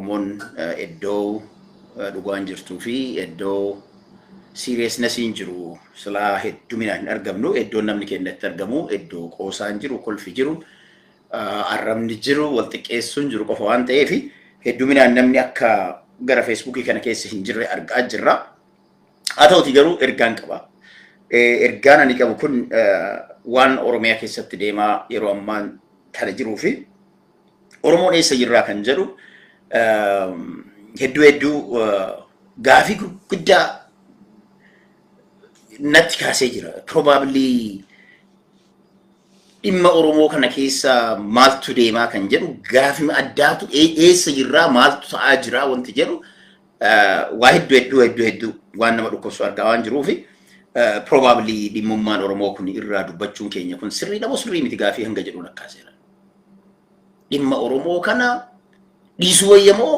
Oromon Edo dhugaan jirtuu fi Edo seriousness hin jiru sila hedduminaan hin argamnu Edo namni kennatti argamu Edo qoosaan jiru kolfi jiru arrabni jiru wal xiqqeessuun jiru qofa waan ta'eef hedduminaan namni akka gara Facebook kana keessa hin jirre argaa jirra haa ta'uti garuu ergaan qaba ergaan ani qabu kun waan Oromiyaa keessatti deemaa yeroo ammaan kana jiruu fi Oromoon eessa jirraa kan jedhu hedduu gaafii guddaa natti kaasee jira probably dhimma Oromoo kana keessa maaltu deemaa kan jedhu gaafii addaatu eessa jirraa maaltu ta'aa jira wanti jedhu waa hedduu waan nama dhukkubsu argaa waan jiruufi probably dhimmummaan Oromoo kun irraa dubbachuun keenya kun sirrii dhaboo sirrii miti gaafii hanga jedhuun akkaaseera. Dhimma Oromoo kana dhiisuu wayyamoo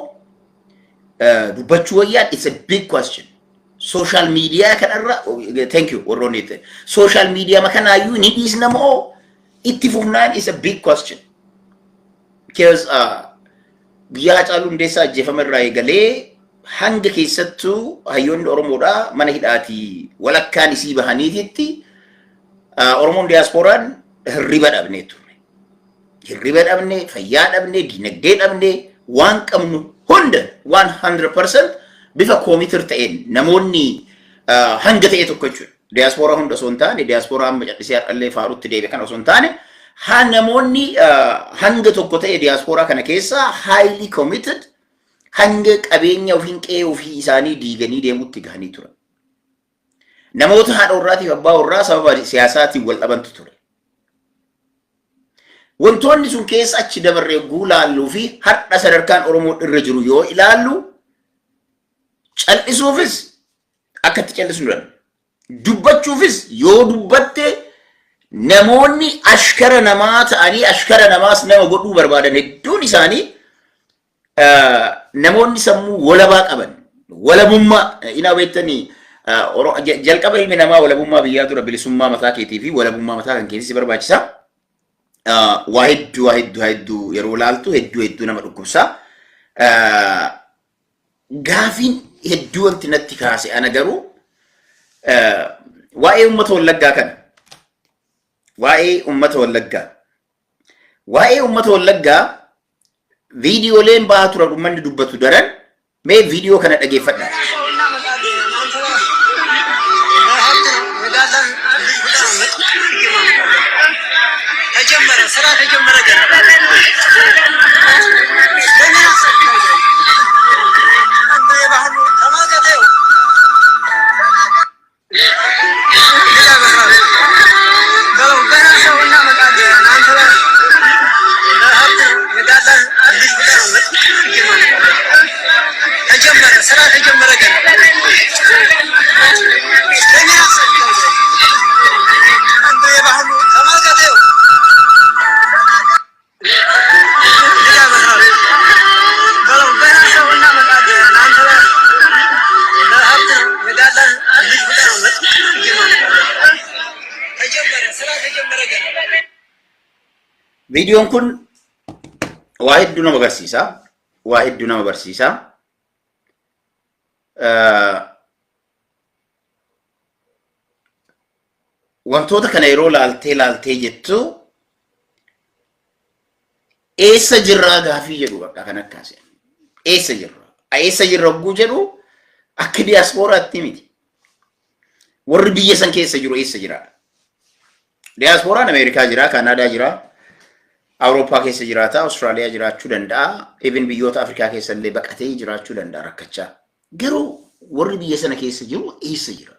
dubbachuu wayyaa it's a big question. Social media kanarra thank you warroonite social media makanaayyuu ni dhiisna moo itti fufnaan is a big question. Because guyyaa Haacaaluu Hundeessaa ajjeefame irraa eegalee hanga keessattuu hayyoonni Oromoodha mana hidhaatii walakkaan isii bahaniititti Oromoon diasporaan hirriba dhabnee turre. Hirriba dhabnee, fayyaa dhabnee, dinagdee dhabnee waan qabnu hunda 100% bifa koomitir ta'een namoonni hanga ta'e tokko jechuudha. Diaspora hunda osoo hin taane, diaspora amma callisee har'allee faarutti deebi'e kana osoo hin taane, namoonni hanga tokko ta'e diaspora kana keessa highly committed hanga qabeenya ofiin qe'ee ofii isaanii diiganii deemutti gahanii turan. Namoota haadha warraatiif abbaa warraa sababa siyaasaatiin wal dhabantu ture. Wantoonni sun keessa achi dabarree guulaalluu fi har'a sadarkaan Oromoo irra jiru yoo ilaallu cal'isuufis akkatti cal'isuu dhan dubbachuufis yoo dubbatte namoonni ashkara namaa ta'anii ashkara namaas nama godhuu barbaadan hedduun isaanii namoonni sammuu walabaa qaban walabummaa ina beektanii jalqaba ilmi namaa walabummaa biyyaa dura bilisummaa mataa keetii fi walabummaa mataa kan keetii si barbaachisa. Waa hedduu yeroo laaltu hedduu nama dhukkubsa. Gaafiin hedduu wanti natti kaase ana garuu waa'ee uummata Wallaggaa kana. Waa'ee uummata Wallaggaa. Waa'ee uummata Wallaggaa viidiyooleen bahaa turan uummanni dubbatu daran mee viidiyoo kana dhageeffadhaa. ስራ ተጀመረ ገና አንተ የባህሉ ተማገተው ገለው ገና ሰውና መቃደ አንተ ለሀብት መጋላ ልጅ ተጀመረ ስራ ተጀመረ ገና አንተ የባህሉ ተማገተው Videoon kun waa hedduu nama agarsiisa. Waa hedduu nama barsiisa. Wantoota kana yeroo laaltee jettu eessa jirraa gaafii jedhu bakka kan akkaasee. Eessa jirra? Eessa jirra oguu jedhu akka diasporaatti miti. Warri biyya san keessa jiru eessa jira? Diasporaan Ameerikaa jira, Kanaadaa jira. Awurooppaa keessa jiraata, Awustiraaliyaa jiraachuu danda'a, even biyyoota Afrikaa keessa illee baqatee jiraachuu danda'a rakkachaa. Garuu warri biyya sana keessa jiru eessa jira?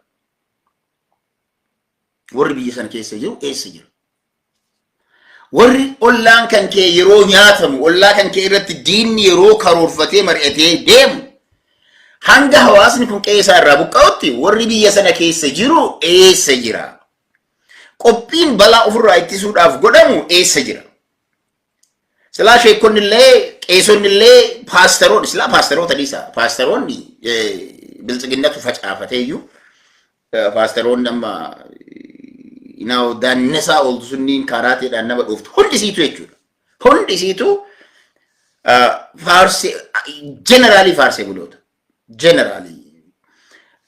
Warri biyya sana keessa jiru eessa jira? Warri ollaan kan kee yeroo nyaatamu, ollaa kan kee irratti diinni yeroo karoorfatee mari'atee deemu hanga hawaasni kun qe'ee isaa irraa buqqa'utti warri biyya sana keessa jiru eessa jira? Qophiin balaa ofirraa ittisuudhaaf godhamu eessa jira? Sila sheekonnillee qeesonnillee paasteroon sila paasteroota dhiisa paasteroonni biltsiginnatu facaafateeyyuu paasteroonni amma inaaw daannesaa ooltu sunniin karaateedhaan nama dhuuftu hundi isiitu jechuudha. Hundi isiitu faarsi generally faarse buloota generally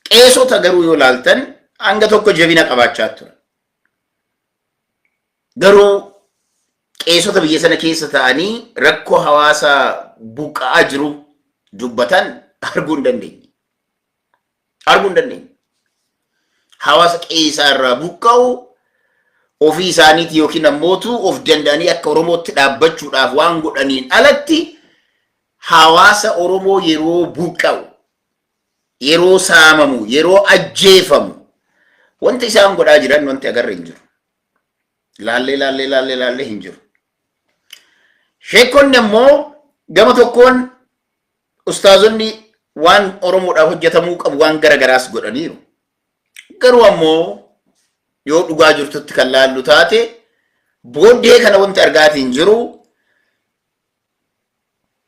qeesota garuu yoo laaltan hanga tokko jabina qabaachaa turan garuu qeesota biyya sana keessa ta'anii rakkoo hawaasa buqqa'aa jiru dubbatan arguu hin dandeenye hawaasa qeesaa irraa buqqa'u ofii isaaniiti yookiin ammootu of danda'anii akka Oromootti dhaabbachuudhaaf waan godhaniin alatti hawaasa Oromoo yeroo buqqa'u yeroo saamamu yeroo ajjeefamu wanti isaan godhaa jiran wanti agarre hin jiru. Laallee hin jiru. Sheekonni ammoo gama tokkoon ustaazonni waan Oromoodhaaf hojjetamuu qabu waan garagaraas godhaniiru. Garuu ammoo yoo dhugaa jirtutti kan laallu taate booddee kana wanti argaatiin jiru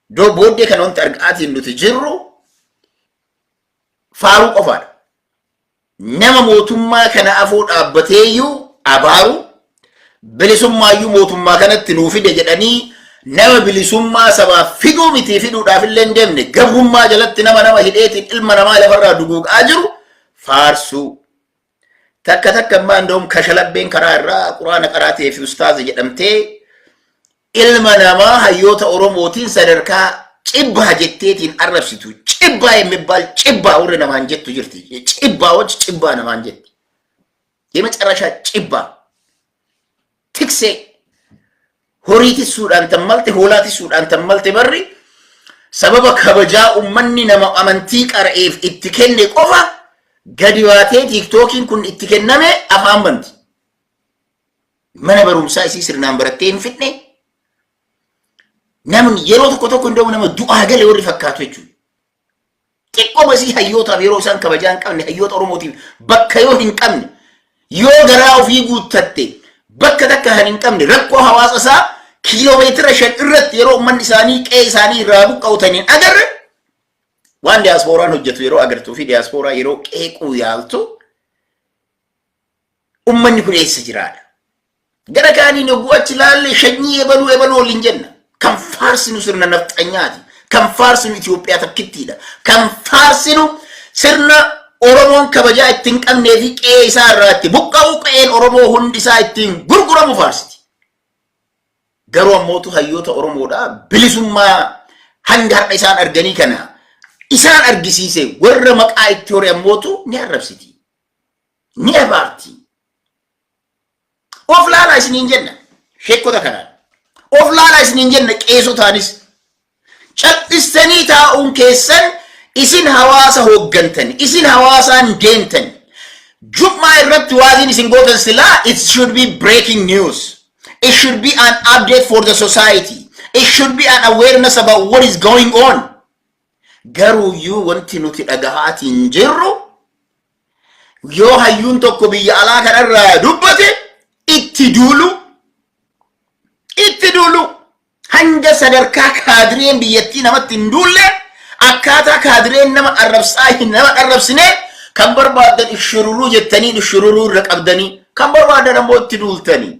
booddee kana wanti argaatiin nuti jirru faaruu qofaadha. Nama mootummaa kana afoo dhaabbateeyyuu abaaru bilisummaayyu mootummaa kanatti nuu fide jedhanii nama bilisummaa sabaaf fiduu miti fiduudhaaf illee hin deemne gabrummaa jalatti nama hidheetiin ilma namaa lafarraa duguugaa jiru faarsuu. Takka ammaa indoom kashalabbeen karaa irraa quraana qaraatee fi ustaaza jedhamtee ilma namaa hayyoota Oromootiin sadarkaa cibbaa jetteetiin arrabsitu. Cibbaa የሚባል cibbaa warri namaan jettu jirti. Cibbaawwan cibbaa namaan jetti. የመጨረሻ cibbaa tiksee horiitisuudhaan tammalte hoolaatisuudhaan tammalte barri sababa kabajaa ummanni nama amantii qara'eef itti kenne qofa gadi baatee tiktookiin kun itti kenname afaan banti. Mana barumsaa isii sirnaan barattee hin fidne namni yeroo tokko indoo nama du'aa galee warri fakkaatu jechuudha. Xiqqooma isii hayyootaaf yeroo isaan kabajaa hin qabne hayyoota Oromootiif bakka yoo hin qabne yoo garaa ofii guuttatte bakka takka hin qabne rakkoo hawaasa isaa kiiloomeetira 5 irratti yeroo ummanni isaanii qe'ee isaanii irraa buqqa'utaniin agarre waan diyaaspooraan hojjetu yeroo agartuu fi diyaaspooraan yeroo qeequu yaaltu ummanni kun eessa jiraadha. Gara kaaniin yogguu achi laalle shanyii ebaluu waliin jenna. Kan faarsinu sirna nafxanyaati. Kan faarsinu Itoophiyaa takkittiidha. Kan faarsinu sirna Oromoon kabajaa ittiin qabnee fi qe'ee isaa irraatti buqqa'u qe'een Oromoo hundi isaa ittiin gurguramu faarsiti. Garuu ammootu hayyoota Oromoodha bilisummaa hanga har'a isaan arganii kana isaan argisiise warra maqaa itti hore ammootu ni arrabsiti. Ni abaarti. Of laalaa isiniin jenna sheekota kanaan. Of laalaa isiniin jenna qeesotaanis. Cal'istanii taa'uun keessan isin hawaasa hooggantani. Isin hawaasaan deemtani. Jummaa irratti waaziin isin gootan silaa it should be breaking news. It should be an update for the society. It should be an awareness about what is going on. Garuu yoo wanti nuti dhagahaatiin jirru yoo hayyuun tokko biyya alaa kanarraa dubbate itti duulu hanga sadarkaa kaadireen biyyattii namatti hin duulle akkaataa kaadireen nama arrabsine kan barbaadan ishururuu jettanii ishururuu irra qabdanii kan barbaadan ammoo itti duultanii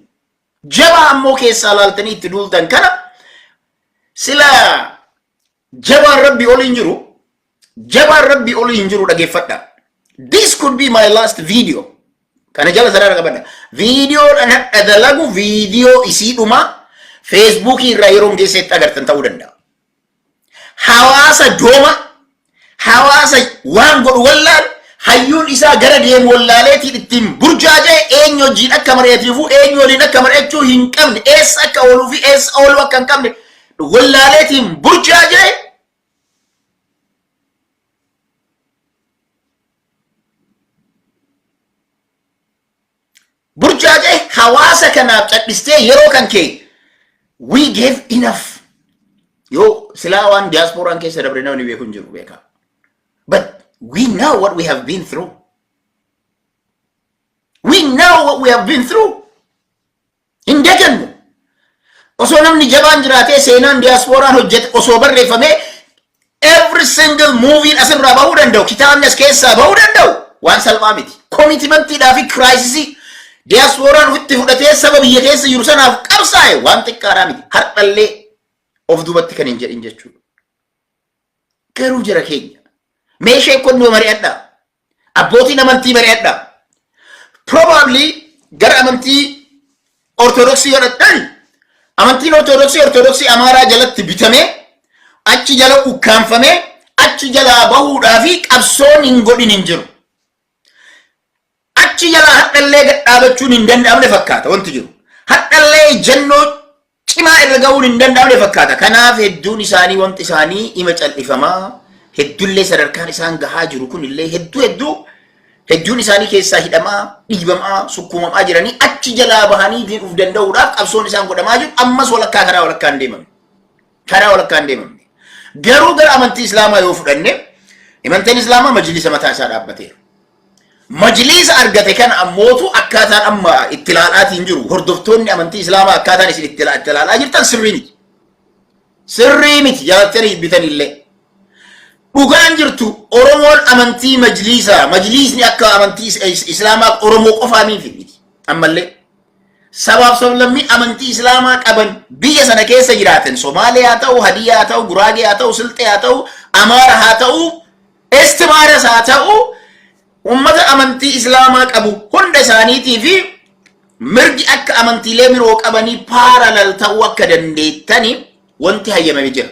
jabaa ammoo keessaa laaltanii itti duultan kana sila jabaan rabbi oliin jiru dhageeffadha. This could be my last video. Kana jala sarara qabadha. Video dhan dalagu video isiidhuma Facebook irraa yeroo geessetti agartan ta'uu danda'a. Hawaasa dooma hawaasa waan godhu wallaan hayyuun isaa gara deemu wallaaleetiin ittiin burjaajee eenyu wajjin akka mari'atiifu eenyu waliin akka mari'achuu hin qabne eessa akka ooluu fi eessa ooluu akka hin qabne wallaaleetiin burjaajee hawaasa kanaaf cadhistee yeroo kan kee we gave enough. Yo silaa waan diasporaan keessa dabre namni beeku hin jiru beeka. But we know what we have been through. In dagannu osoo namni jabaan jiraatee seenaan diasporaan hojjete osoo barreeffamee every single movie asirraa bahuu danda'u kitaabni as keessaa bahuu danda'u waan salphaa miti. Commitmentiidhaa fi crisis diasporaan ofitti fudhatee saba biyya keessa jiru sanaaf qabsaa'e waan xiqqaadhaa miti. Har'allee of duubatti kan hin jedhin jechuudha. garuu jira keenya meeshee konnoo mari'adha abbootiin amantii mari'adha probably gara amantii ortodoksii godhadhan amantiin ortodoksii amaaraa jalatti bitame achi jala ukkaanfame achi jala bahuudhaafi qabsoon hin godhin hin jiru achi jala hadhallee gadhaabachuun hin danda'amne fakkaata wanti jiru hadhallee jannoo cimaa irra ga'uun hin danda'amne fakkaata kanaaf hedduun isaanii wanti isaanii ima cal'ifamaa heddullee sadarkaan isaan gahaa jiru kun illee hedduun isaanii keessaa hidhamaa dhiibamaa sukkuumamaa jiranii achi jalaa bahanii diinuuf danda'uudhaaf qabsoon isaan godhamaa jiru ammas karaa walakkaan deemamne garuu gara amantii islaamaa yoo fudhanne amantiin islaamaa majlisa mataa isaa dhaabbateera majlisa argate kana ammootu akkaataan amma itti ilaalaatiin jiru hordoftoonni amantii islaamaa akkaataan isin itti ilaalaa jirtan sirrii miti jalattanii bitan illee dhugaan jirtu oromoon amantii majlisni akka amantii islaamaa oromoo qofaa miti ammallee sabaaf sablammii amantii islaamaa qaban biyya sana keessa jiraatan Somaaliyaa haa ta'u Hadiyaa haa ta'u Guraagee haa ta'u Silxee haa ta'u Amaara haa ta'u Istimaaras haa ta'u ummata amantii islaamaa qabu hunda isaaniitii fi mirgi akka amantiilee biroo qabanii parallel ta'uu akka dandeettani wanti hayyamame jira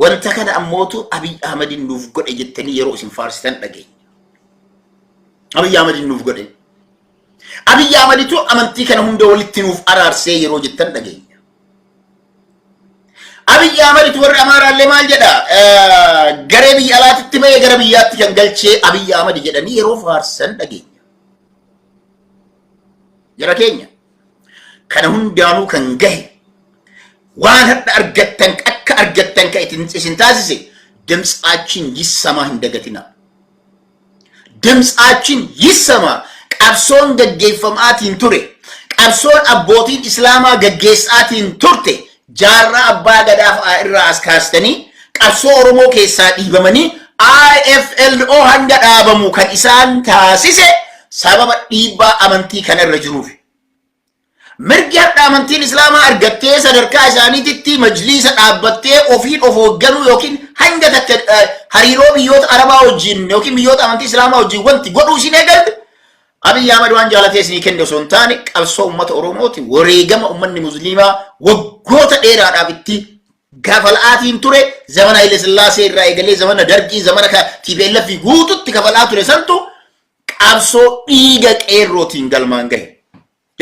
wanta kana ammootu Abiy Ahmedin nuuf godhe jettanii yeroo isin faarsitan dhageenya Abiy Ahmedin nuuf godhe Abiy Ahmeditu amantii kana hunda walitti nuuf araarsee yeroo jettan dhageenya Abiy Ahmeditu warri Amaaraallee maal jedha garee biyya alaatitti bahee gara biyyaatti kan galchee Abiy Ahmed jedhanii yeroo faarsan dhageenya jara keenya kana hundaanuu kan gahe waan hadda argattan akka argattan ka isin taasise ድምጻችን ይሰማ እንደገትና ድምጻችን ይሰማ qabsoon gaggeeffamaatiin ture qabsoon abbootiin islaamaa gaggeessaatiin turte jaarraa abbaa gadaaf irraa as kaastanii qabsoo oromoo keessaa dhiibamanii IFLO hanga dhaabamu kan isaan taasise sababa dhiibbaa amantii kanarra jiruuf mirgi har'a amantiin islaamaa argattee sadarkaa isaaniitti majlisa dhaabbattee ofiin of hoogganuu yookiin hanga takka hariiroo biyyoota arabaa wajjin yookiin biyyoota amantii islaamaa wajjin wanti godhuu isin eegalte Abiy Ahmed waan jaalatee isin kenne osoo hin taane qabsoo uummata oromooti wareegama uummanni musliimaa waggoota dheeraadhaaf itti kafalaatiin ture zamana Haile Sillaasee irraa eegalee zamana Dargii zamana TPLF guututti kafalaa ture santu qabsoo dhiiga qeerrootiin galmaan gahe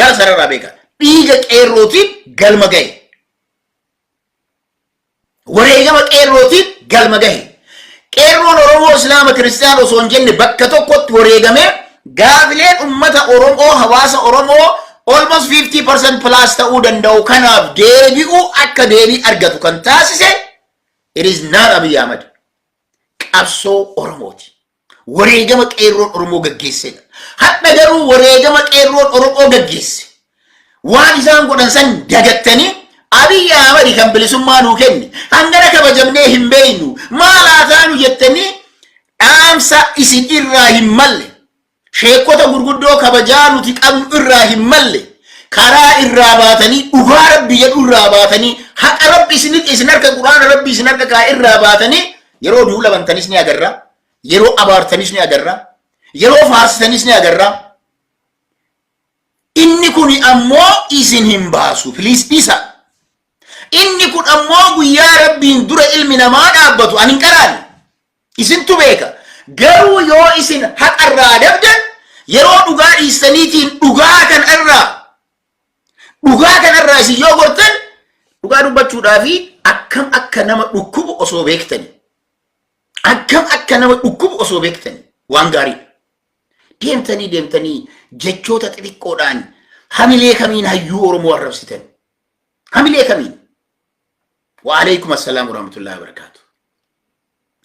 yaa sarara beeka dhiiga qeerrootiin galma gahe wareegama qeerrootiin galma gahe qeerroon oromoo islaama kiristaanaa osoo hin jenne bakka tokkotti wareegamee gaafileen ummata oromoo hawaasa oromoo almost 50% plus ta'uu danda'u kanaaf deebi'u akka deebii argatu kan taasise it is not Abiy Ahmed qabsoo oromooti wareegama qeerroon oromoo gaggeessedha hadda garuu wareegama qeerroon oromoo gaggeesse waan isaan godhan san dagattanii Abiy Ahmed kan bilisummaa nuu kenne hangana kabajamnee hin beeynu maal haa taanu jettanii dhaamsa isin irraa hin malle sheekota gurguddoo kabajaa nuti qabnu irraa hin malle karaa irraa baatanii dhugaa rabbi jedhu irraa baatanii haqa rabbi isin harka quraana rabbi isin harka kaa irraa baatanii yeroo duula bantanis ni agarra yeroo abaartanis ni agarra yeroo faarsitanis ni agarra inni kun ammoo isin hin baasu please isa inni kun ammoo guyyaa rabbiin dura ilmi namaa dhaabbatu ani hin qaraan isintu beeka garuu yoo isin haqarraa dabdan yeroo dhugaa dhiistaniitiin dhugaa kanarraa isin yoo gortan dhugaa dubbachuudhaafi akkam akka nama dhukkubu osoo beektanii waan gaarii deemtanii jechoota xixiqqoodhaan hamilee kamiin hayyuu oromoo arrabsitan hamilee kamiin wa alaykum assalaam wa rahmatullahi wa barakatuh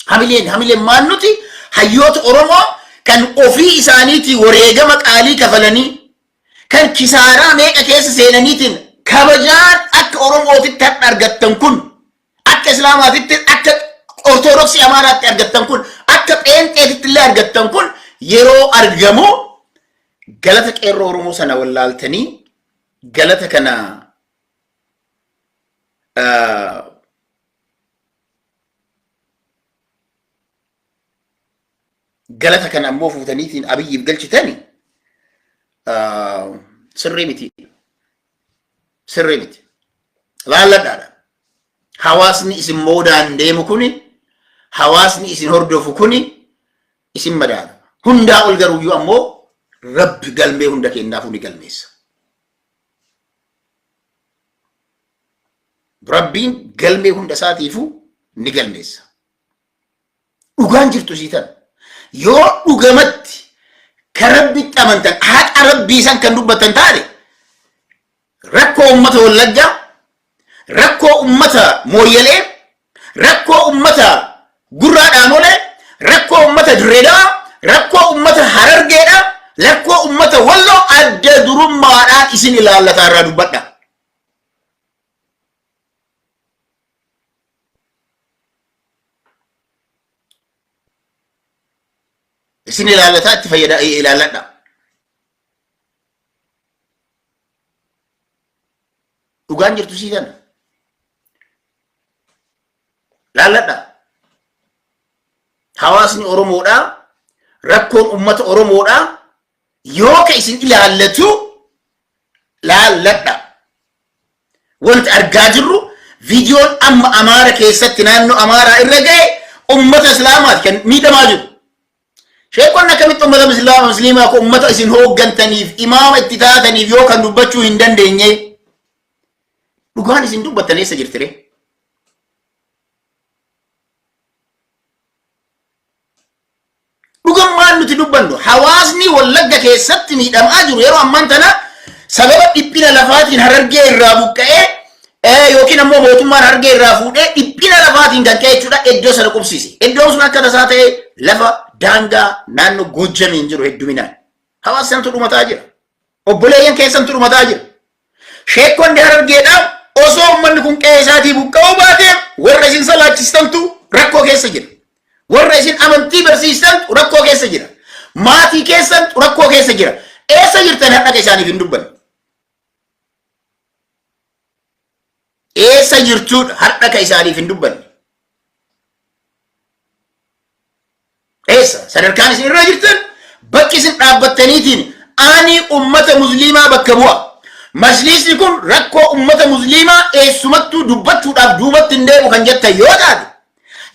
hamileen maan nuti hayyoota oromoo kan ofii isaaniitii wareegama qaalii kafalanii kan kisaaraa meeqa keessa seenaniitiin kabajaan akka oromootitti hadha argattan kun akka islaamaatitti akka ortodoksii amaaraatti argattan kun akka pheenxeetitti illee argattan kun yeroo argamu galata qeerroo oromoo sana wallaaltanii galata kana galata kana ammoo fuutaniitiin Abiyyiif galchitani sirrii miti. Sirrii miti. Laalladhaadha. Hawaasni isin moodaan deemu kuni, hawaasni isin hordofu kuni isin madaala. Hundaa ol garuuyyuu ammoo Rabbi galmee hunda kennaaf ni galmeessa. Rabbiin galmee hunda isaatiifu ni galmeessa. Dhugaan jirtu siitan. Yoo dhugamatti ka Rabbitti amantan haqa Rabbii san kan dubbatan taane rakkoo ummata Wallaggaa, rakkoo ummata Mooyyalee, rakkoo ummata Gurraa Dhaamolee, rakkoo ummata Dirreedhaa, rakkoo ummata Harargeedhaa, rakkoo ummata Walloo adda durummaadhaan isin ilaallataa irraa dubbadha. Isin ilaalataa itti fayyada ilaaladha. Dhugaan jirtu siitan. Laaladha. Hawaasni Oromoodhaa, rakkoon ummata Oromoodhaa yoo ka isin ilaallatu laaladha. Wanti argaa jirru viidiyoon amma Amaara keessatti naannoo Amaaraa irra ga'e ummata Islaamaati kan miidhamaa jiru. Sheekonni akkamitti ummata musliimaa kun ummata isin hooggantaniif imaama itti taataniif yoo kan dubbachuu hin dandeenye dhugaan isin dubbattan eessa jirtire? Dhugaan maal nuti dubbannu hawaasni Wallagga keessatti miidhamaa jiru yeroo ammaan tana sababa dhiphina lafaatiin Harargee irraa buqqa'ee yookiin ammoo mootummaan Harargee irraa fuudhee dhiphina lafaatiin kan ka'e jechuudha iddoo sana qubsiise. Iddoon sun akka tasaa ta'e lafa daangaa naannoo Goojjamiin jiru hedduminaan. Hawaasa sanatu dhumataa jira. Obboleeyyan keessantu dhumataa jira. Sheekonni Harargeedhaan osoo uummanni kun qe'ee isaatii buqqa'uu baatee warra isin salaachistantu rakkoo keessa jira. Warra isin amantii barsiistantu rakkoo keessa jira. Maatii keessantu rakkoo keessa jira. Eessa jirtan har'a isaaniif hin dubbanne? Eessa jirtuudha har'a isaaniif hin dubbanne? Eessa sadarkaan isin irra jirtan bakki isin dhaabbattaniitiin ani ummata musliimaa bakka bu'a. Majlisni kun rakkoo ummata musliimaa eessumattuu dubbachuudhaaf duubatti hin deemu kan jettan yoo taate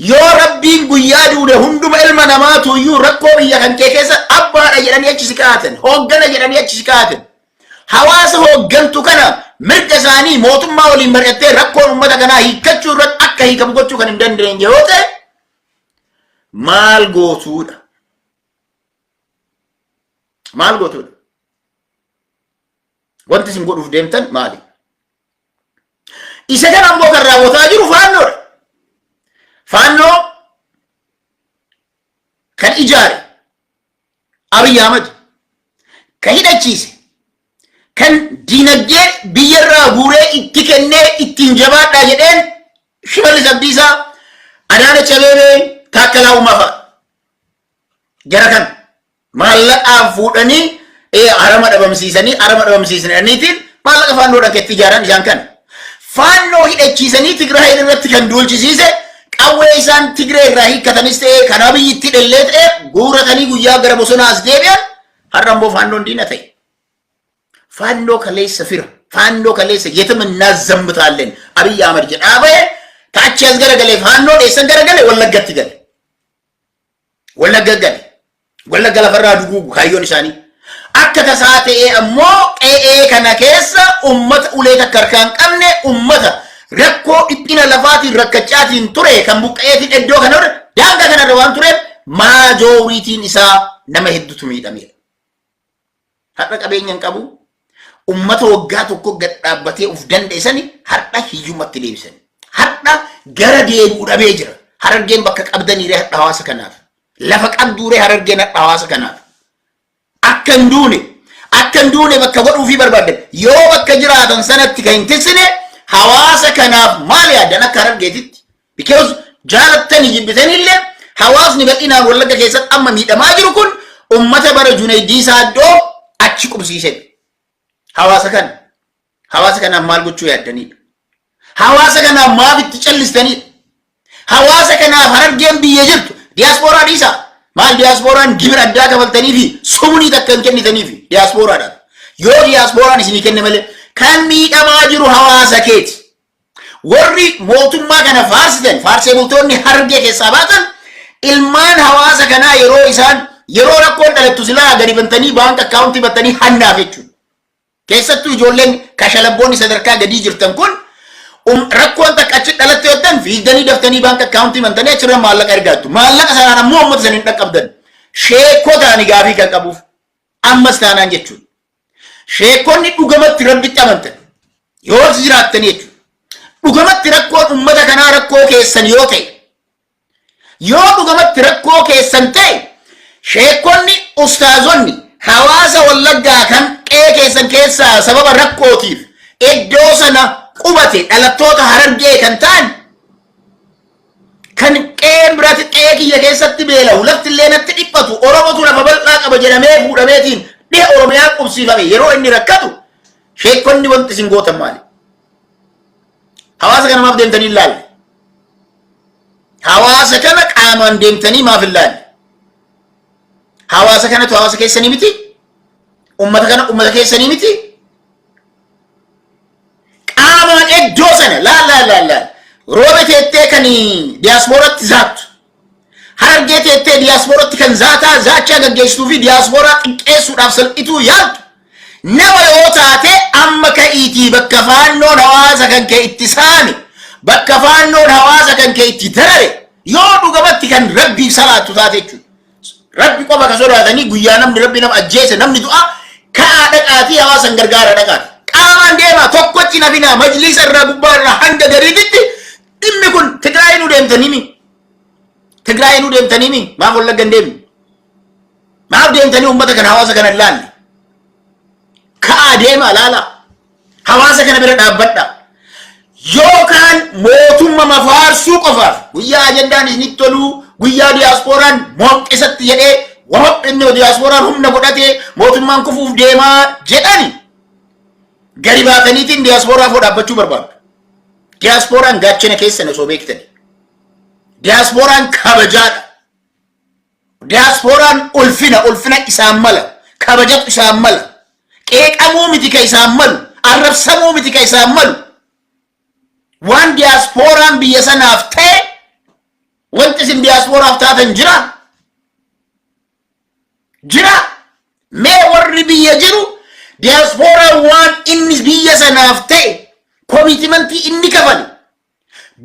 yoo Rabbiin guyyaa duude hunduma ilma namaatu iyyuu rakkoo biyya kan kee keessa abbaadha jedhanii achi si kaa'atan, hooggana jedhanii achi si kaa'atan. Hawaasa hooggantu kana mirga isaanii mootummaa waliin mari'attee rakkoon ummata kanaa hiikkachuu irratti akka hiikamu gochuu kan hin dandeenye yoo ta'e maal gootuudha? Maal gootuudha? Wanti isin godhuuf deemtan maali? Isa kana ammoo kan raawwataa jiru faannoodha. Faannoo kan ijaare Abiy Ahmed, kan hidhachiise, kan diinagdee biyyarraa guuree itti kennee ittiin jabaadhaa jedheen Shimallis Abdiisaa, Adaanech Abeebee, Taakkalaa Uumaa jara kan maallaqaan fuudhanii harama dhabamsiisaniitiin maallaqa faannoodhaan keetti ijaaran isaan kan faannoo hidhachiisanii Tigraay irratti kan duulchisiise qawwee isaan Tigraay irraa hiikkatanis ta'e kan Abiyyitti dhallee ta'e guuratanii guyyaa gara bosonaa as deebi'an har'a immoo faannoon diina ta'e. Faannoo kaleessa fira, faannoo kaleessa yetima እናዘምታለን Abiy Ahmed jedhaa ba'e taachi as garagalee faannoo dheessan garagalee Wallaggatti gale. Wallagga gale. Wallagga lafarraa duguugu kaayyoon isaanii. Akka tasaa ta'ee ammoo qe'ee kana keessa ummata ulee takka harkaan qabne ummata rakkoo dhiphina lafaatiin rakkachaatiin ture kan buqqa'eetiin iddoo kana daangaa kanarra waan tureef maajooriitiin isaa nama hedduutu miidhameera. Har'a qabeenyaan qabu ummata waggaa tokko gad dhaabbatee uf dandeessani har'a hiyyumatti deebisan. Har'a gara deebi'uu dhabee jira. Harargeen bakka qabdaniire har'a hawaasa kanaaf. Lafa qabduure Harargeen har'a hawaasa kanaaf. Akkan duune bakka godhuufii barbaadan yoo bakka jiraatan sanatti kan hin tiksine hawaasa kanaaf maal yaadan akka Harargeetitti? Because jaalattanii jibbitanillee hawaasni bal'inaan Wallagga keessatti amma miidhamaa jiru kun ummata bara Junaydii Saaddoo achi qubsiise. Hawaasa kanaaf maal gochuu yaaddaniidha? Hawaasa kanaaf maaf itti callistaniidha? Hawaasa kanaaf Harargeen biyya jirtu diiyaaspooraa dhiisaa Maal diasporaan gibira addaa kafaltanii fi sumunii takka hin kennitanii fi diasporaadhaan. Yoo diasporaan isinii kenne malee kan miidhamaa jiru hawaasa keeti. Warri mootummaa kana faarsitan faarsee bultoonni hargee keessaa baatan ilmaan hawaasa kanaa yeroo rakkoon dhalattu silaa gadi bantanii baanka akkaawuntii battanii hannaaf jechuudha. Keessattuu ijoolleen kashalabboonni sadarkaa gadii jirtan kun rakkoon takka achi dhalatte yoodan fiigdanii daftanii baanka akkaawuntii bantanii achirra maallaqa ergaattu. Maallaqa sanaan ammoo uummata saniin dhaqqabdan. Sheekoo ta'anii gaafii kan qabuuf ammas taanaan jechuudha. Sheekonni dhugamatti rabbitti amantan yoo jiraattanii jechuudha. Dhugamatti rakkoon uummata kanaa rakkoo keessan yoo ta'e yoo dhugamatti rakkoo keessan ta'e sheekonni ustaazonni hawaasa wallaggaa kan qe'ee keessan keessaa sababa rakkootiif iddoo sana qubate dhalattoota harargee kan ta'an kan qe'een biraatti qe'ee kiyya keessatti beela'u lafti illee natti dhiphatu Oromotu lafa bal'aa qaba jedhamee fuudhameetiin dhiha Oromiyaa qubsiifame yeroo inni rakkatu sheekonni wanti isin gootan maali? Hawaasa kana maaf deemtanii ilaalle? Hawaasa kana qaamaan deemtanii maaf ilaalle? Hawaasa kanatu hawaasa keessanii miti? Ummata kana ummata keessanii miti? Qaamaan iddoo sana laal. Roobe teettee kan diasporatti zaattu. Harargee teettee diasporatti kan zaachaa gaggeessituu fi diasporaa xiqqeessuudhaaf salphituu yaaltu. Nama yoo taate amma ka'iitii bakka faannoon hawaasa kan kee itti saame bakka faannoon hawaasa kan kee itti darare yoo dhugamatti kan rabbiif salaattu taate jechuudha. Rabbi qofa ka sodaatanii guyyaa namni rabbi nama ajjeese namni du'a ka'aa dhaqaatii hawaasan gargaara dhaqaati. Qaamaan deemaa tokkochi nafina majlisa irraa gubbaa irraa hanga gariititti dhimmi kun Tigraayii nu deemtanii maaf Wallagga hin deemne? Maaf deemtanii uummata kana hawaasa kana ilaalle? Ka'aa deemaa laala. Hawaasa kana bira dhaabbadha. Yookaan mootummaa mafaarsuu qofaaf guyyaa ajandaan isinitti toluu guyyaa diasporaan mooqqisatti jedhee wahophinni diasporaan humna godhatee mootummaan kufuuf deemaa jedhani gari baataniitiin diasporaaf dhaabbachuu barbaadu. Diasporaan gaachana keessan osoo beektani. Diasporaan kabajaadha. Diasporaan ulfina isaan mala. Kabajatu isaan mala. Qeeqamuu miti ka isaan malu. Arrabsamuu miti ka isaan malu. Waan diasporaan biyya sanaaf ta'e wanti isin diasporaaf taatan jira. Mee warri biyya jiru diasporaan waan inni biyya sanaaf ta'e komitimentii inni kafalu.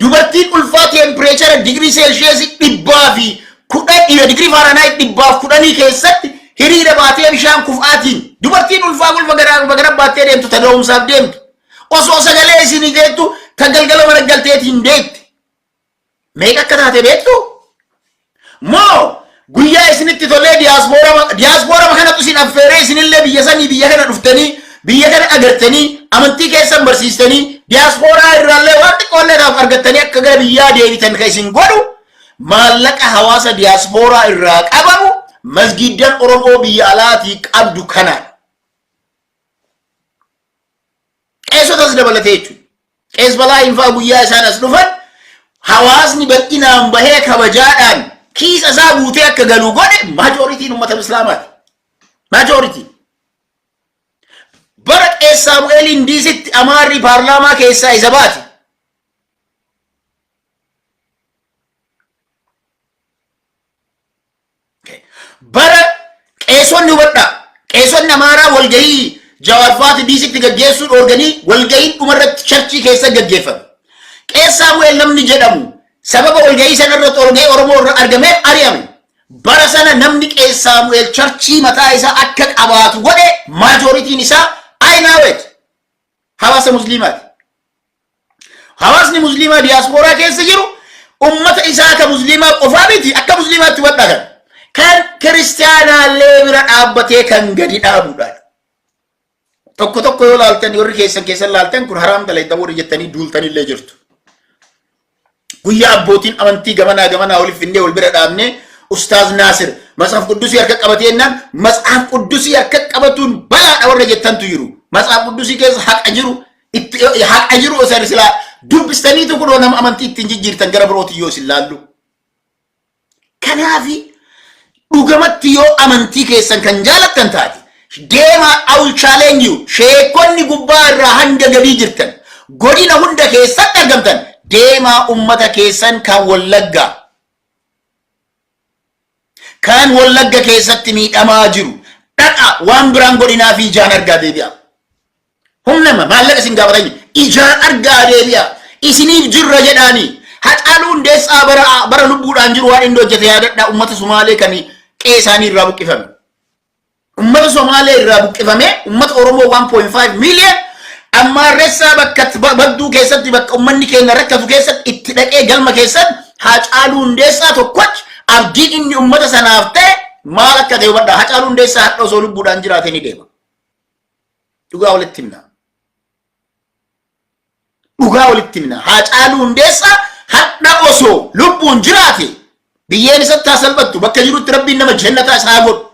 Dubartiin ulfaa tempereechara digirii seelsheesii 110 digirii faaraanaayit 110 keessatti hiriira baatee bishaan kufaatiin dubartiin ulfaa gulfa gara baattee deemtu tada'umsaaf deemtu osoo sagalee isinii deettu kan galgala maragalteetiin deetti. Meeqa akka taate beektu? Moo guyyaa isinitti tolee diasporaa kanatu isin affeeree isinillee biyya sanii biyya kana dhuftanii biyya kana agartanii amantii keessan barsiistanii diasporaa irraallee waan xiqqoolleedhaaf argattanii akka gara biyyaa deebitan kan isin godhu maallaqa hawaasa diasporaa irraa qabamu masgiidan Oromoo biyya alaatii qabdu kanaan. Qeessotas dabalatee jechuudha. Qees balaa infaa guyyaa isaan as dhufan hawaasni bal'inaan bahee kabajaadhaan kiisa isaa guutee akka galuu godhe majooritiin uummata islaamaati. Majooritiin. Bara Qees Saamu'eeliin diisitti amaarri paarlaamaa keessaa isa baate. Bara qeessonni hubadhaa. Qeessonni amaaraa walgahii Jawaarfaati diisitti gaggeessuu dhoorganii walgahiin dhumarratti charchii keessa gaggeeffame. Qees Saamu'eel namni jedhamu sababa walgahii sanarratti walgahii Oromoo irra argameef ari'ame. Bara sana namni Qees Saamu'eel charchii mataa isaa akka qabaatu godhe majooritiin isaa ayinaawet hawaasa musliimaati. Hawaasni musliimaa diasporaa keessa jiru ummata isaa ka musliimaa qofaa miti akka musliimaatti wadhagan. Kan kiristaanaallee bira dhaabbatee kan gadi dhaabuudhaan. Tokko yoo laaltan warri keessan laaltan kun haraam dalayta warri jettanii duultanillee jirtu. Guyyaa abbootiin amantii gamanaa waliif finnee wal bira dhaabne Ustaaz Naasir Matsaaf Quddusii harka qabatee jennaan Matsaaf Quddusii harka qabatuun balaadha warra jettantu jiru. Matsaaf Quddusii keessa haqa jiru osoo silaa dubbistaniitu kun nama amantii ittiin jijjiirtan gara birootii yoo isin laallu. Kanaafi dhugamatti yoo amantii keessan kan jaalattan taate deema. I will challenge you. Sheekonni gubbaa irraa hanga gadii jirtan godina hunda keessatti argamtan deema ummata keessan kan Wallagga keessatti miidhamaa jiru dhaqa waan biraan godinaa fi ijaan argaa deebi'a. Humnama maallaqa isin gaafatanii ijaan argaa deebi'a. Isiniif jirra jedhaanii Haacaaluu Hundeessaa bara lubbuudhaan jiru waan inni hojjete yaadadhaa. Ummata Somaalee kan qe'ee isaanii irraa buqqifame. Ummata Somaalee irraa buqqifame ummata Oromoo 1.5 million ammaarressaa bakka badduu keessatti bakka ummanni keenya rakkatu keessatti itti dhaqee galma keessatti Haacaaluu Hundeessaa tokkochi abdiin inni ummata sanaaf ta'e maal akka ta'e hubadhaa. Haacaaluu Hundeessaa hadha osoo lubbuudhaan jiraate ni deema. Dhugaa walitti himna. Haacaaluu Hundeessaa hadha osoo lubbuun jiraate biyyeen isatti haa salphattu. Bakka jirutti rabbiin nama jannataa isaa godhu.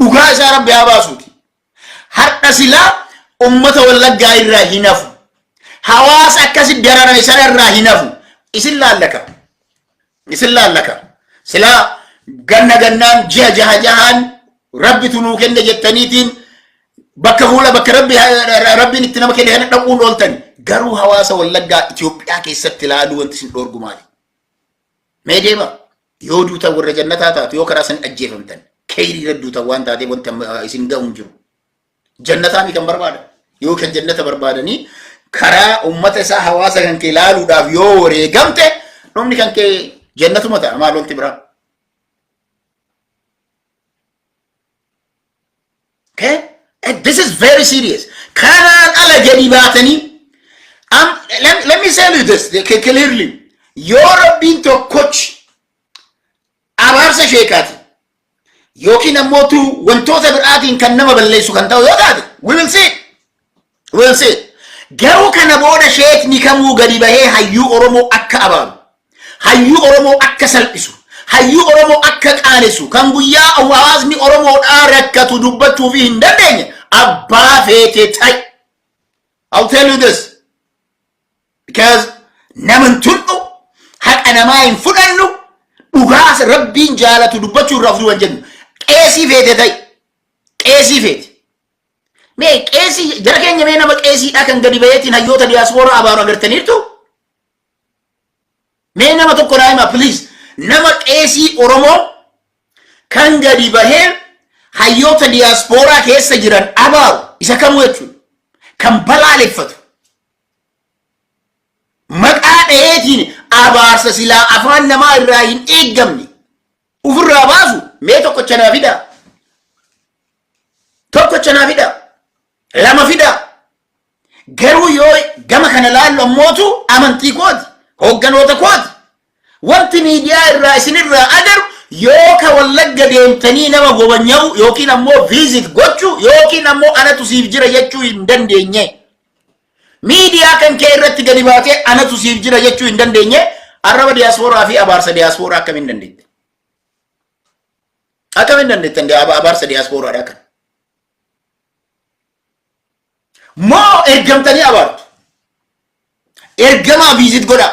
Dhugaa isaa Rabbi haa baasuuti. Hadha silaa ummata Wallaggaa irraa hin hafu. Hawaasa akkasi dararame sana irraa hin hafu. Isin laallaka. Silaa gannaan ji'a jahaan Rabbi tunuu kenne jettaniitiin bakka fuula bakka Rabbiin itti nama kenne kana dhaquun ooltan. Garuu hawaasa Wallaggaa Itoophiyaa keessatti ilaaluu wanti isin dhoorgu maali? Mee deema yoo duutan warra jannataa taatu yoo karaa san ajjeefamtan kheyrii duutan waan taatee wanti isin ga'u hin jiru. Jannataa kan barbaada. Yoo kan jannata barbaadanii karaa ummata isaa hawaasa kan kee ilaaluudhaaf yoo wareegamte dhumni kan kee jannatuma ta'a maal wanti biraa. Okay? And this is very serious. Kanaan ala gadi baatanii let me tell you this clearly. Yoo Rabbiin tokkochi abaarsa sheekaati yookiin ammootu wantoota biraatiin kan nama balleessu kan ta'u yoo taate we will see. Garuu kana booda sheekni kamuu gadi bahee hayyuu Oromoo akka abaaru, hayyuu Oromoo akka salphisu, hayyuu Oromoo akka qaanessu kan guyyaa hawaasni Oromoodhaa rakkatu dubbachuu fi hin dandeenye abbaa feete ta'i. I'll tell you this because naman tun'u haqa namaa hin fudhannu dhugaas Rabbiin jaalatu dubbachuu irraa fudhu jennu qeesii feete ta'i. Qeesii feete. Mee qeesii jara keenya mee nama qeesiidhaa kan gadi baheetiin hayyoota diyaaspooraa abaaru agartaniirtu? Mee nama tokko naa himaa please. Nama qeesii Oromoo kan gadi bahee hayyoota diyaaspooraa keessa jiran abaaru isa kamuu jechuudha. Kan balaaleffatu. Maqaa dhaheetiin abaarsa silaa afaan namaa irraa hin eeggamne ofirraa baasu mee tokkocha naa fidaa. Lama fidaa. Garuu yoo gama kana laallu ammootu amantii kooti, hoogganoota kooti. Wanti miidiyaa irraa isinirraa agaru yoo ka Wallagga deemtanii nama gobanya'u yookiin ammoo viizit gochuu yookiin ammoo anatu siif jira jechuu hin dandeenye. Miidiyaa kan kee irratti gadi baatee anatu siif jira jechuu hin dandeenye arraba diyaaspooraa fi abaarsa diyaaspooraa akkamiin dandeette? Akkamiin dandeette abaarsa diyaaspooraadha kan? Moo ergamtanii abaartu? Ergamaa viizit godhaa.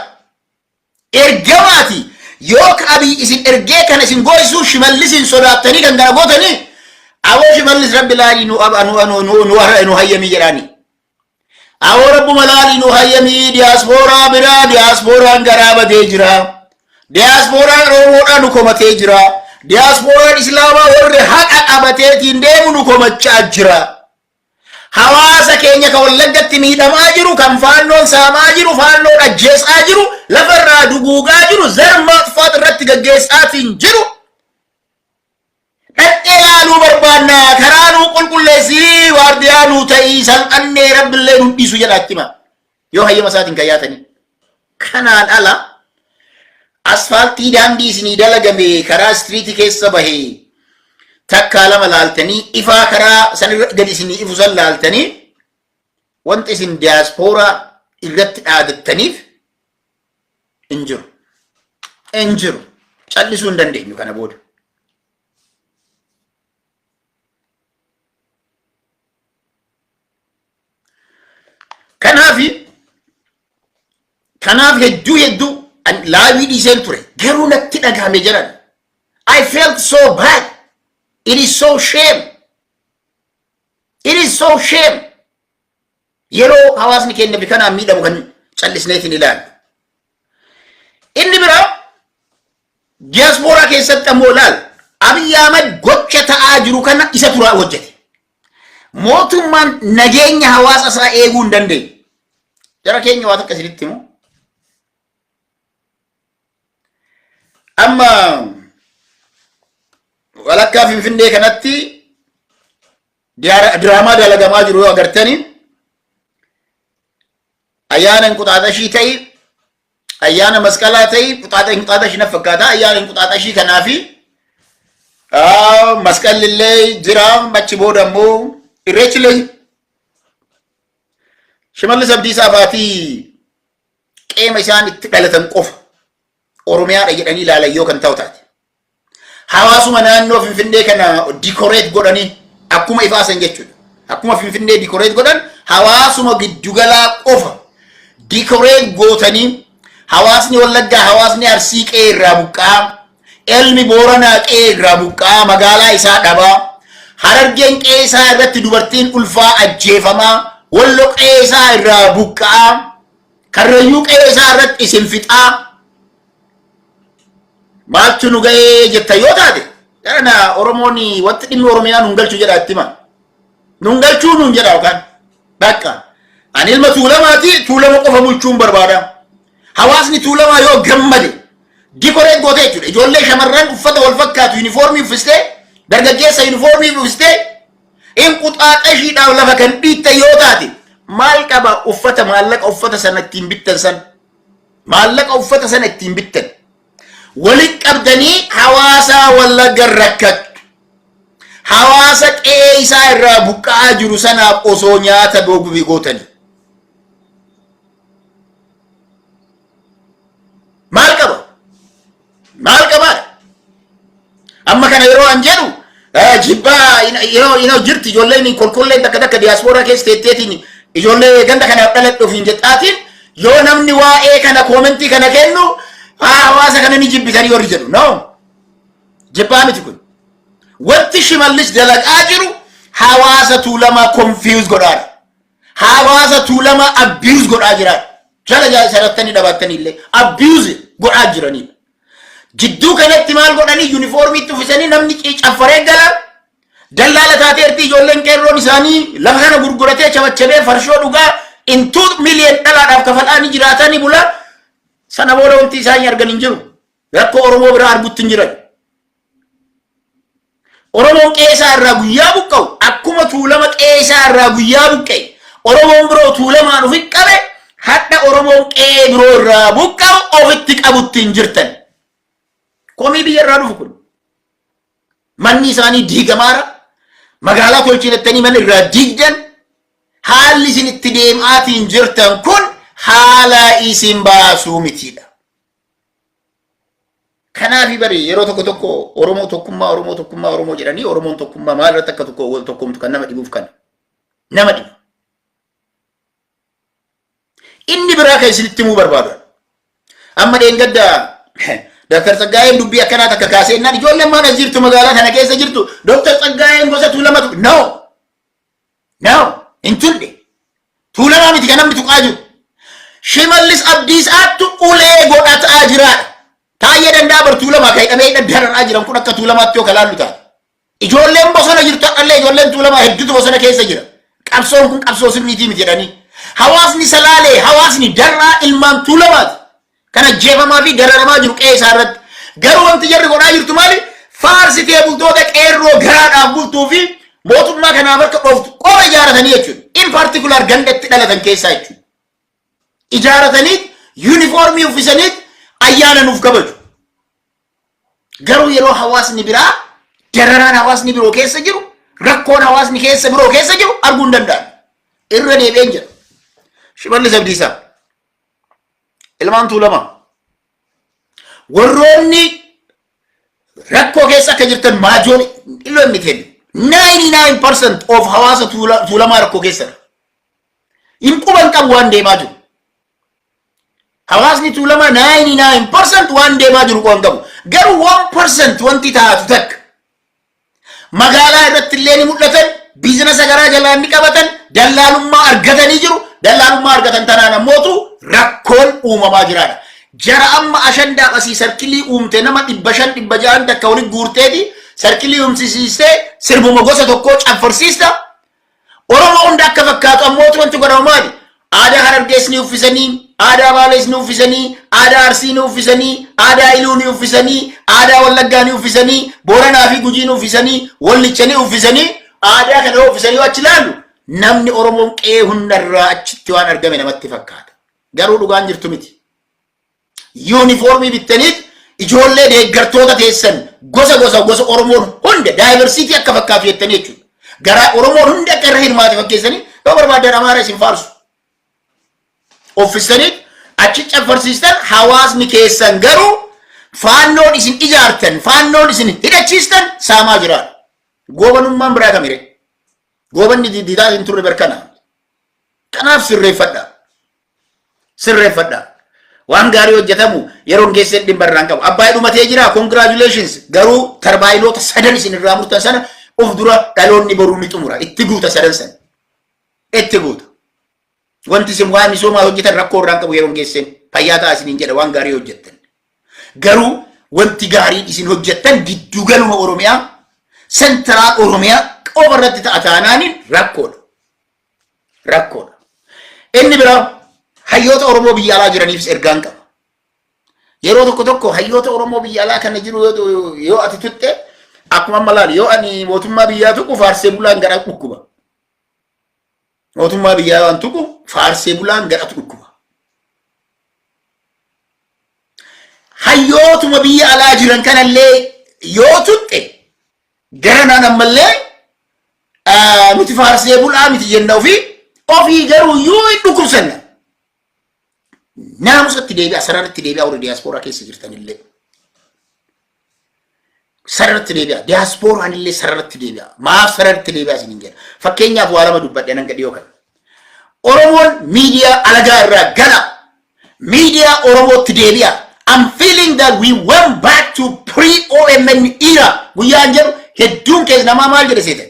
Ergamaati yoo kaabii isin ergee kana isin gooyisuu Shimallisin sodaattanii kan kana gootanii awoo Shimallis Rabbi laalii nu hayyamii jedhaanii. Awoo Rabbuma laalii nu hayyamii diyaaspooraa biraa diyaasporaan garaa badee jira. Diyaasporaan Oromoodhaa nu komatee jira. Diyaasporaan Islaamaa warri haqa qabateetiin deemu nu komachaa jira. Hawaasa keenya kan Wallaggatti miidhamaa jiru kan faannoon saamaa jiru faannoon ajjeesaa jiru lafarraa duguugaa jiru zarmaatfaat irratti gaggeessaatiin jiru dhaqee laaluu barbaannaa karaa nuu qulqulleessii waardiyaa nuu ta'ii salphannee Rabbillee nu dhiisu jedhaatti hima yoo hayyama isaatiin kan yaatanii. Kanaan ala asfaaltii daandii isinii dalagame karaa istiriitii keessa bahee takkaa lama laaltanii ifaa karaa san gadi isinii ifu san laaltanii wanti isin diyaaspooraa irratti dhaadattaniif hin jiru. Callisuu hin dandeenyu kana booda. Kanaaf hedduu laayivii dhiiseen ture garuu natti dhagahame jedhan I felt so bad. It is so shame. It is so shame. Yeroo hawaasni keenya bikanaan miidhamu kan callisneetiin ilaalu. Inni biraa diaspora keessatti ammoo ilaal. Abiy Ahmed gocha ta'aa jiru kana isa turaa hojjete. Mootummaan nageenya hawaasa isaa eeguu hin dandeenye. Jara keenya waan akkasitti immoo amma walakkaa Finfinnee kanatti diraamaa dalagamaa jiru yoo agartanii ayyaana inquxaaxashii ta'ii ayyaana masqalaa ta'ii inquxaaxashii na fakkaata ayyaana inquxaaxashii kanaafi masqalillee jira achi booda immoo irreechillee Shimallis Abdiisaa Faatii qeema isaan itti dhalatan qofa Oromiyaadha jedhanii ilaalan yoo kan ta'u taate. Hawaasuma naannoo Finfinnee kana dikoreet godhanii akkuma ifaasan jechuudha. Akkuma Finfinnee dikoreet godhan hawaasuma giddugalaa qofa dikoreet gootanii hawaasni Wallaggaa hawaasni Arsii qe'ee irraa buqqaa, Ilmi Booranaa qe'ee irraa buqqaa, magaalaa isaa dhabaa, Harargeen qe'ee isaa irratti dubartiin ulfaa ajjeefamaa, Wallo qe'ee isaa irraa buqqaa, Karrayyuu qe'ee isaa irratti isin fixaa. Maaltu nu ga'ee jetta yoo taate garana Oromooni wanti dhimmi Oromiyaa nun galchu jedha itti hima. Nun galchuu nun jedha yookaan bakka ani ilma Tuulamaati Tuulama qofa bulchuun barbaada. Hawaasni Tuulamaa yoo gammade dikoreet goote jechuudha. Ijoollee shamarran uffata wal fakkaatu yuunifoormii uffistee dargaggeessa yuunifoormii uffistee inquxaaxashiidhaaf lafa kan dhiitte yoo taate maal qaba uffata maallaqa uffata sana ittiin bittan san maallaqa uffata sana ittiin bittan walitti qabdanii hawaasa Wallagga rakkattu hawaasa qe'ee isaa irraa buqqa'aa jiru sanaaf osoo nyaata doogubii gootanii maal qaba amma kana yeroo an jedhu jibbaa jirti ijoolleen kolkolleen takka diaspora keessa teetteetiin ijoollee ganda kana dhaladhuuf hin jedhaatiin yoo namni waa'ee kana koomentii kana kennu hawaasa kana ni jibbitanii warri jedhu no jibbaa miti kun wanti Shimallis dalagaa jiru hawaasa Tuulamaa confuse godhaadha hawaasa Tuulamaa abuse godhaa jiraadha jala sarattanii dhabattanii illee abuse godhaa jiranidha jidduu kanatti maal godhanii yuunifoormiitti uffisanii namni caffaree gala dallaala taateerti ijoolleen qeerroon isaanii lafa kana gurguratee chabachabee farshoo dhugaa in 2 million dhalaadhaaf kafalanii jiraatanii bula sana booda wanti isaanii argan hin jiru rakkoo Oromoo biraa argutti hin jiran Oromoon qe'ee isaa irraa guyyaa buqqa'u akkuma Tuulama qe'ee isaa irraa guyyaa buqqa'e Oromoon biroo Tuulamaan ofi qabe hadda Oromoon qe'ee biroo irraa buqqa'u ofitti qabutti hin jirtan komii biyya irraa dhufu kun manni isaanii diigamaara magaalaa tolchinettanii mana irraa diigdan haalli isin itti deemaatiin jirtan kun haala isin baasuu mitiidha. Kanaafi bari yeroo tokko Oromoo tokkummaa jedhanii Oromoon tokkummaa maal irratti akka tokko wal tokkumtu kan nama dhibuuf kana nama dhibu. Inni biraa kan isinitti himuu barbaadu amma dheengadda Dr. Tsaggaayeen dubbii akkanaa takka kaasee naan ijoolleen maal jirtu magaalaa kana keessa jirtu Dr. Tsaggaayeen gosa Tuulamatu no hin tulle Tuulamaa miti kan namni tuqaa jiru Shimallis Abdiisaattu ulee godhataa jiraadha taayee danda'a bar Tuulamaa kan hidhamee hidhadarraa jiran kun akka Tuulamaatti yoo kalaallu taate ijoolleen bosona jirtu dhallee ijoolleen Tuulamaa hedduutu bosona keessa jira qabsoon kun qabsoo sirriitii miti jedhanii hawaasni Salaalee hawaasni Darraa ilmaan Tuulamaati kana jeefamaa fi dararamaa jiru qe'ee isaa irratti garuu wanti jarri godhaa jirtu maali faarsitee bultoota qeerroo garaadhaaf bultuu fi mootummaa kanaaf akka dhooftu qofa ijaaratanii jechuudha in particular gandatti dhalatan keessaa jechuudha ijaaratanii yuunifoormii uffisanii ayyaana nuuf kabaju garuu yeroo hawaasni biraa dararaan hawaasni biroo keessa jiru rakkoon hawaasni keessa biroo keessa jiru arguu hin danda'an irra deebi'een jira Shimallis Abdiisaa ilmaan Tuulamaa warroonni rakkoo keessa akka jirtan maajoon illee miti 99% of hawaasa Tuulamaa rakkoo keessa hin quban qabu waan deemaa jiru hawaasni tuulama 99% waan deemaa jiru qoon qabu garuu 1% wanti taatu takka magaalaa irratti illee ni mul'atan biizinasa garaa jalaan ni qabatan dallaalummaa argatanii jiru dallaalummaa argatan tanaan ammootu rakkoon uumamaa jiraadha jara amma ashandaa qasii sarkilii uumte nama 500 takka waliin guurteeti sarkilii uumsisiistee sirbuma gosa tokkoo caffarsiista oromoo hunda akka fakkaatu ammootu wanti godhamu maali aadaa Harargees ni uffisanii aadaa Baalees ni uffisanii aadaa Arsii ni uffisanii aadaa Iluu ni uffisanii aadaa Wallaggaa ni uffisanii Booranaa fi Gujii ni uffisanii Wallicha ni uffisanii aadaa kana uffisanii achi ilaalu namni oromoon qe'ee hundarraa achitti waan argame namatti fakkaata garuu dhugaan jirtu miti uniformii bittaniit ijoollee deeggartoota teessan gosa oromoon hunda diversity akka fakkaatu jettanii jechuudha garaa oromoon hunda akka irra hirmaate fakkeessanii yoo barbaadan Amaara isin faarsu uffisanii achi caffarsiistan hawaasni keessan garuu faannoon isin ijaartan faannoon isin hidhachiistan saamaa jiraan goobanummaan biraa kamire goobanni diidaa hin turre berkana kanaaf sirreeffadha waan gaarii hojjetamu yeroon keessatti dhimbarraan qabu abbaay dhumatee jira congratulations garuu tarbaayiloota sadan isin irraa murtan sana of dura dhaloonni boruu ni xumura itti guuta sadan sana itti guuta wanti isin waan misoomaa hojjetan rakkoo irraan qabu yeroon keessatti fayyaa ta'a isiniin jedha waan gaarii hojjettan garuu wanti gaarii isin hojjettan giddu galuma oromiyaa sentiraal oromiyaa qofa irratti ta'a taanaaniin rakkoodha inni biraa hayyoota oromoo biyya alaa jiraniifis ergaan qaba yeroo tokko hayyoota oromoo biyya alaa kana jiru yoo ati tutte akkuma malaal yoo ani mootummaa biyyaa tuqu faarsee bulaan gara dhukkuba mootummaa biyyaa waan tuqu faarsee bulaan gara dhukkuba hayyootuma biyya alaa jiran kanallee yoo tutte garanaan ammallee nuti faarsee bulaa miti jenna ofii garuu yoo hin dhukkubsanna naamusatti deebi'a sararratti deebi'a warri diiyaaspooraa keessa jirtanillee sararratti deebi'a diiyaasporaan illee sararratti deebi'a maaf sararratti deebi'a isiniin jedha fakkeenyaaf waa lama dubbadhe nan gadhiyoo kana oromoon miidiyaa alagaa irraa gala miidiyaa oromootti deebi'a I'm feeling that we went back to pre-OMN era guyyaan jedhu hedduun keessa namaa maal jedhe seetan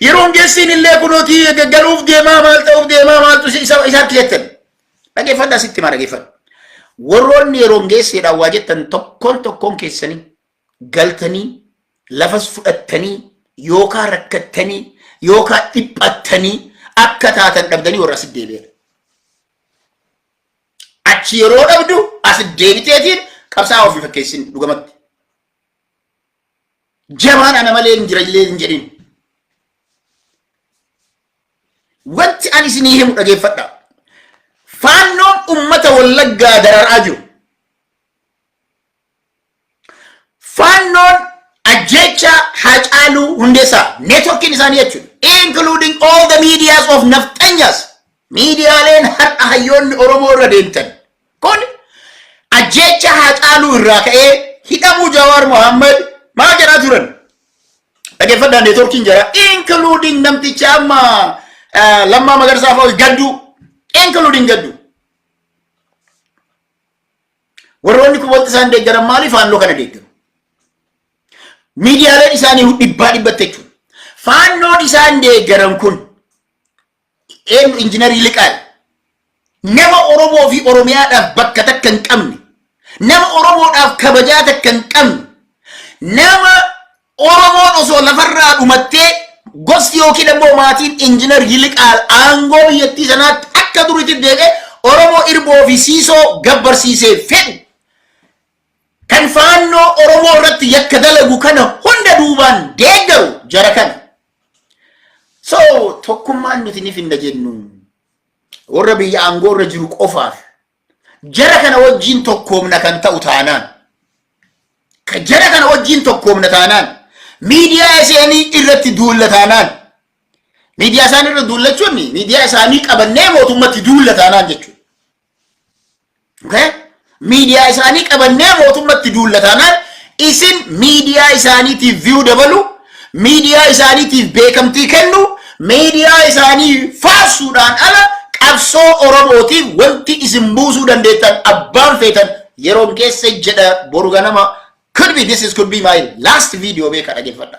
yeroon geessiin illee kunooti gaggaluuf deemaa maal ta'uuf deemaa maaltu isaatti jettan dhageeffadhaa sitti maa dhageeffadha warroonni yeroon geesseedhaan waa jettan tokkoon keessanii galtanii lafas fudhattanii yookaan rakkattanii yookaan dhiphattanii akka taatan dhabdanii warra asitti deebi'an achi yeroo dhabdu asitti deebiteetiin qabsaa ofii fakkeessin dhugamatti jabaan ana malee hin jirallee hin jedhin wanti ani isinii himu dhageeffadha faannoon ummata wallaggaa dararaa jiru faannoon ajjecha Haacaaluu Hundeessaa networkiin isaanii jechuudha including all the medias of nafxanyas miidiyaaleen har'a hayyoonni oromoo irra deemtan kun ajjecha Haacaaluu irraa ka'ee hidhamuu Jawaar Mohammad maa jedhaa turan dhageeffadhaan networkiin jira including namticha amma Lammaa Magarsaa fa'aa gaddu including gaddu warroonni kun wanti isaan deeggaran maaliif faannoo kana deeggaru miidiyaaleen isaanii dhibbaa dhibbatti jechuudha faannoon isaan deeggaran kun eenyu injiinarii Liqaal nama oromoo fi oromiyaadhaaf bakka takka hin qabne nama oromoodhaaf kabajaa takka hin qabne nama oromoon osoo lafarraa dhumattee gosti yookiin immoo maatiin injiinarii Liqaal aangoo biyyattii sanaatti akka duriitti deebi'ee oromoo irboo fi siisoo gabbarsiisee fedhu kan faannoo oromoo irratti yakka dalagu kana hunda duubaan deeggaru jara kana so tokkummaan nuti ni finna jennu warra biyya aangoo irra jiru qofaaf jara kana wajjin tokkoomna kan ta'u taanaan jara kana wajjin tokkoomna taanaan miidiyaa isaanii irratti duulla taanaan miidiyaa isaanii irra duullachuun miidiyaa isaanii qabannee mootummatti duulla taanaan jechuudha okay miidiyaa isaanii qabannee mootummatti duulla taanaan isin miidiyaa isaaniitiif view dabalu miidiyaa isaaniitiif beekamtii kennu miidiyaa isaanii faarsuudhaan ala qabsoo Oromootiif wanti isin buusuu dandeettan abbaan feetan yeroon keessa jedha boru ganama. Could be my last video beeka dhageeffadha.